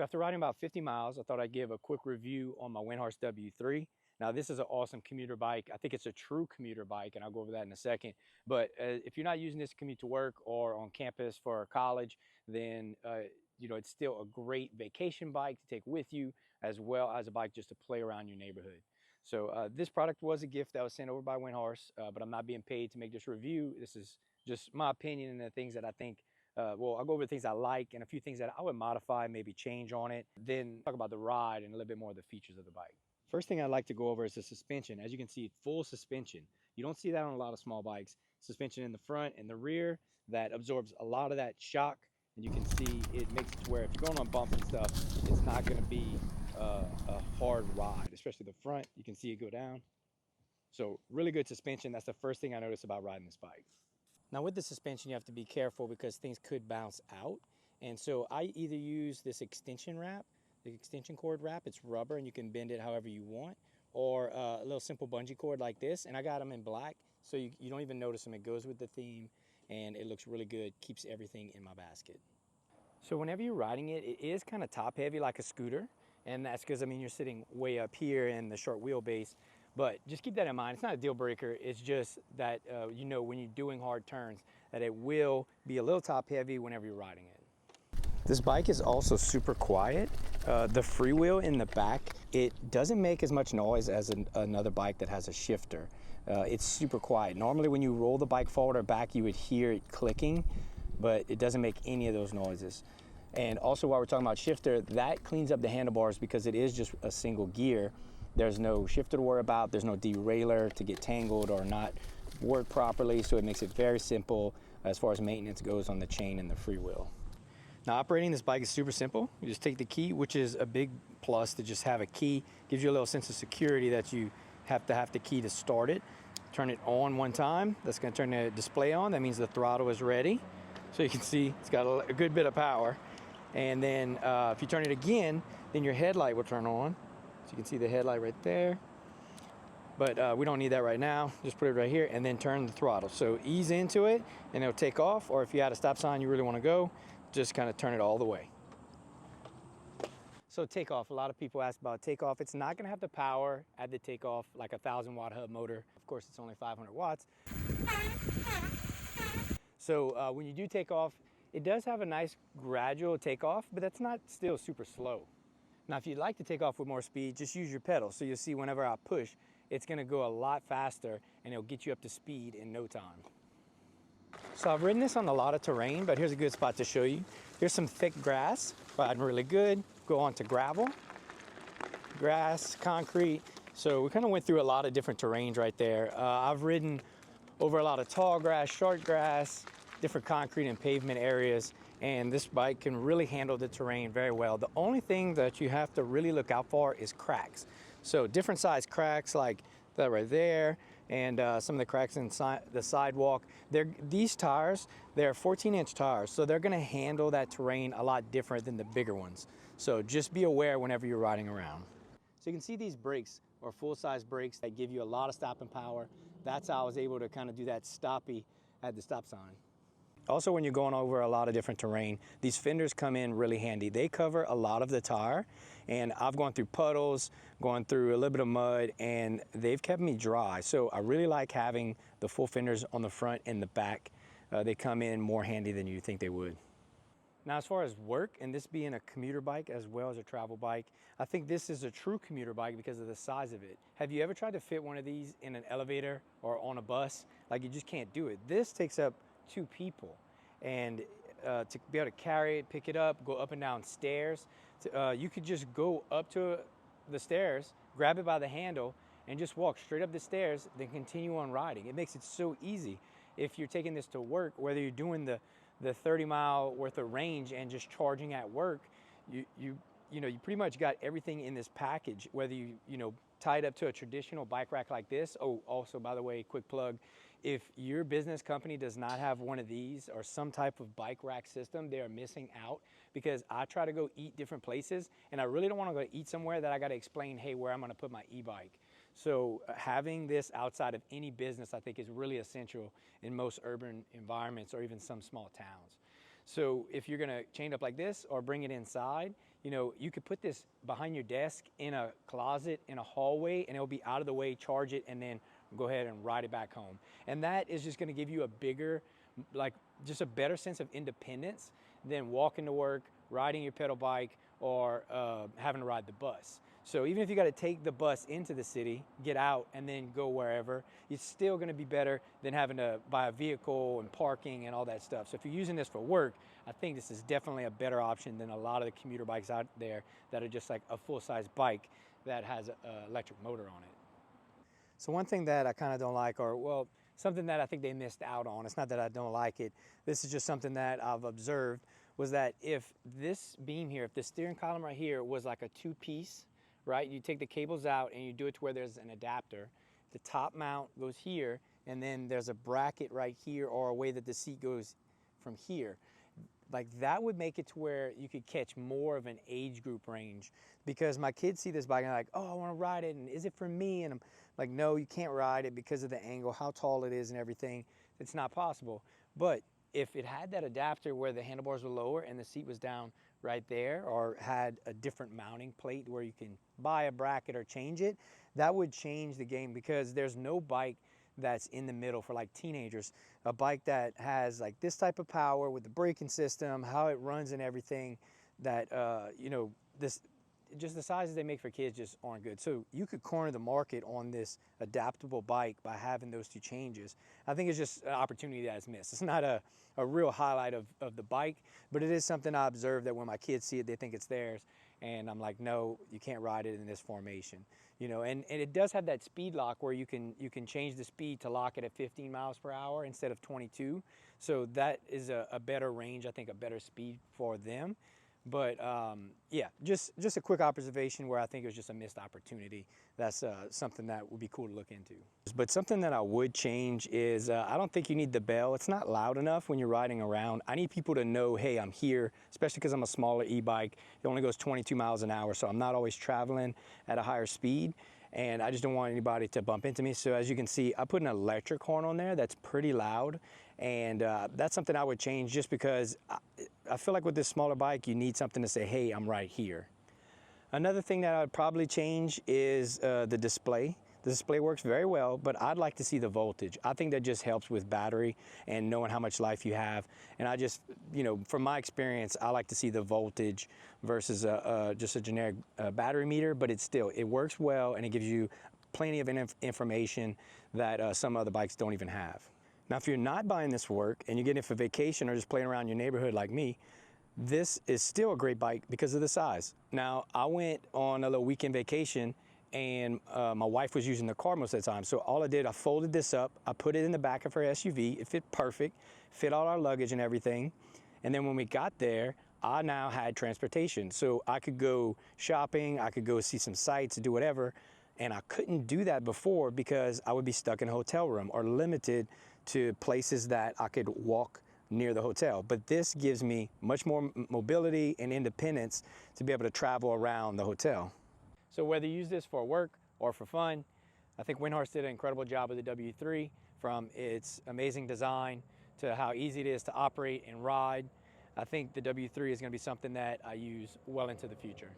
So after riding about 50 miles, I thought I'd give a quick review on my Windhorse W3. Now this is an awesome commuter bike. I think it's a true commuter bike, and I'll go over that in a second. But if you're not using this to commute to work or on campus for college, then it's still a great vacation bike to take with you, as well as a bike just to play around your neighborhood. So this product was a gift that was sent over by Windhorse, but I'm not being paid to make this review. This is just my opinion and the things that I think. Well, I'll go over the things I like and a few things that I would modify, maybe change on it. Then talk about the ride and a little bit more of the features of the bike. First thing I'd like to go over is the suspension. As you can see, full suspension. You don't see that on a lot of small bikes. Suspension in the front and the rear that absorbs a lot of that shock. And you can see it makes it to where if you're going on bumps and stuff, it's not going to be a hard ride, especially the front. You can see it go down. So really good suspension. That's the first thing I noticed about riding this bike. Now with the suspension, you have to be careful because things could bounce out. And so I either use this extension wrap, the extension cord wrap. It's rubber and you can bend it however you want, or a little simple bungee cord like this. And I got them in black, so you don't even notice them. It goes with the theme and it looks really good, keeps everything in my basket. So whenever you're riding it, it is kind of top heavy like a scooter. And that's because, you're sitting way up here in the short wheelbase. But just keep that in mind. It's not a deal breaker. It's just that, when you're doing hard turns, that it will be a little top heavy whenever you're riding it. This bike is also super quiet. The freewheel in the back, it doesn't make as much noise as another bike that has a shifter. It's super quiet. Normally when you roll the bike forward or back, you would hear it clicking, but it doesn't make any of those noises. And also while we're talking about shifter, that cleans up the handlebars because it is just a single gear. There's no shifter to worry about. There's no derailleur to get tangled or not work properly. So it makes it very simple as far as maintenance goes on the chain and the freewheel. Now operating this bike is super simple. You just take the key, which is a big plus to just have a key. Gives you a little sense of security that you have to have the key to start it. Turn it on one time. That's going to turn the display on. That means the throttle is ready. So you can see it's got a good bit of power. And then if you turn it again, then your headlight will turn on. So you can see the headlight right there. But we don't need that right now. Just put it right here and then turn the throttle. So ease into it and it'll take off. Or if you had a stop sign you really want to go, just kind of turn it all the way. So takeoff, a lot of people ask about takeoff. It's not going to have the power at the takeoff like a 1,000-watt hub motor. Of course, it's only 500 watts. So when you do take off, it does have a nice gradual takeoff, but that's not still super slow. Now, if you'd like to take off with more speed, just use your pedal. So you'll see whenever I push, it's going to go a lot faster and it'll get you up to speed in no time. So I've ridden this on a lot of terrain, but here's a good spot to show you. Here's some thick grass, riding really good. Go on to gravel, grass, concrete. So we kind of went through a lot of different terrains right there. I've ridden over a lot of tall grass, short grass, different concrete and pavement areas, and this bike can really handle the terrain very well. The only thing that you have to really look out for is cracks. So different size cracks like that right there, and some of the cracks inside the sidewalk. These tires, they're 14-inch tires, so they're gonna handle that terrain a lot different than the bigger ones. So just be aware whenever you're riding around. So you can see these brakes are full-size brakes that give you a lot of stopping power. That's how I was able to kind of do that stoppy at the stop sign. Also, when you're going over a lot of different terrain, these fenders come in really handy. They cover a lot of the tire, and I've gone through puddles, gone through a little bit of mud, and they've kept me dry. So I really like having the full fenders on the front and the back. They come in more handy than you think they would. Now, as far as work, and this being a commuter bike as well as a travel bike, I think this is a true commuter bike because of the size of it. Have you ever tried to fit one of these in an elevator or on a bus? Like, you just can't do it. This takes up 2 people, and to be able to carry it, pick it up, go up and down stairs, you could just go up to the stairs, grab it by the handle, and just walk straight up the stairs, then continue on riding. It makes it so easy. If you're taking this to work, whether you're doing the 30-mile worth of range and just charging at work, you pretty much got everything in this package, whether you tie it up to a traditional bike rack like this. Oh, also, by the way, quick plug, if your business company does not have one of these or some type of bike rack system, they are missing out, because I try to go eat different places and I really don't want to go eat somewhere that I got to explain, hey, where I'm going to put my e-bike. So having this outside of any business, I think, is really essential in most urban environments or even some small towns. So if you're going to chain up like this or bring it inside, you know, you could put this behind your desk in a closet, in a hallway, and it'll be out of the way, charge it, and then go ahead and ride it back home. And that is just gonna give you a bigger, like just a better sense of independence than walking to work, riding your pedal bike, or having to ride the bus. So even if you got to take the bus into the city, get out, and then go wherever, it's still going to be better than having to buy a vehicle and parking and all that stuff. So if you're using this for work, I think this is definitely a better option than a lot of the commuter bikes out there that are just like a full-size bike that has an electric motor on it. So one thing that I kind of don't like, or well, something that I think they missed out on, it's not that I don't like it, this is just something that I've observed, was that if this beam here, if the steering column right here was like a two-piece, right? You take the cables out and you do it to where there's an adapter. The top mount goes here, and then there's a bracket right here, or a way that the seat goes from here. Like that would make it to where you could catch more of an age group range, because my kids see this bike and they're like, oh, I want to ride it, and is it for me? And I'm like, no, you can't ride it because of the angle, how tall it is and everything. It's not possible. But if it had that adapter where the handlebars were lower and the seat was down right there, or had a different mounting plate where you can buy a bracket or change it, that would change the game, because there's no bike that's in the middle for like teenagers. A bike that has like this type of power with the braking system, how it runs and everything, that you know, this just the sizes they make for kids just aren't good. So you could corner the market on this adaptable bike by having those two changes. I think it's just an opportunity that is missed. It's not a real highlight of the bike, but it is something I observe that when my kids see it, they think it's theirs. And I'm like, no, you can't ride it in this formation. You know, and it does have that speed lock where you can change the speed to lock it at 15 miles per hour instead of 22. So that is a better range, I think a better speed for them. But yeah, just a quick observation where I think it was just a missed opportunity. That's something that would be cool to look into. But something that I would change is I don't think you need the bell. It's not loud enough when you're riding around. I need people to know, hey, I'm here, especially because I'm a smaller e-bike. It only goes 22 miles an hour, so I'm not always traveling at a higher speed. And I just don't want anybody to bump into me. So as you can see, I put an electric horn on there that's pretty loud. And that's something I would change, just because I feel like with this smaller bike, you need something to say, hey, I'm right here. Another thing that I would probably change is the display. The display works very well, but I'd like to see the voltage. I think that just helps with battery and knowing how much life you have. And I just, you know, from my experience, I like to see the voltage versus just a generic battery meter, but it works well, and it gives you plenty of information that some other bikes don't even have. Now, if you're not buying this for work and you're getting it for vacation or just playing around your neighborhood like me, this is still a great bike because of the size. Now, I went on a little weekend vacation, and my wife was using the car most of the time. So all I did, I folded this up, I put it in the back of her SUV. It fit perfect, fit all our luggage and everything. And then when we got there, I now had transportation. So I could go shopping, I could go see some sights, do whatever. And I couldn't do that before because I would be stuck in a hotel room or limited to places that I could walk near the hotel. But this gives me much more mobility and independence to be able to travel around the hotel. So whether you use this for work or for fun, I think Windhorse did an incredible job with the W3, from its amazing design to how easy it is to operate and ride. I think the W3 is going to be something that I use well into the future.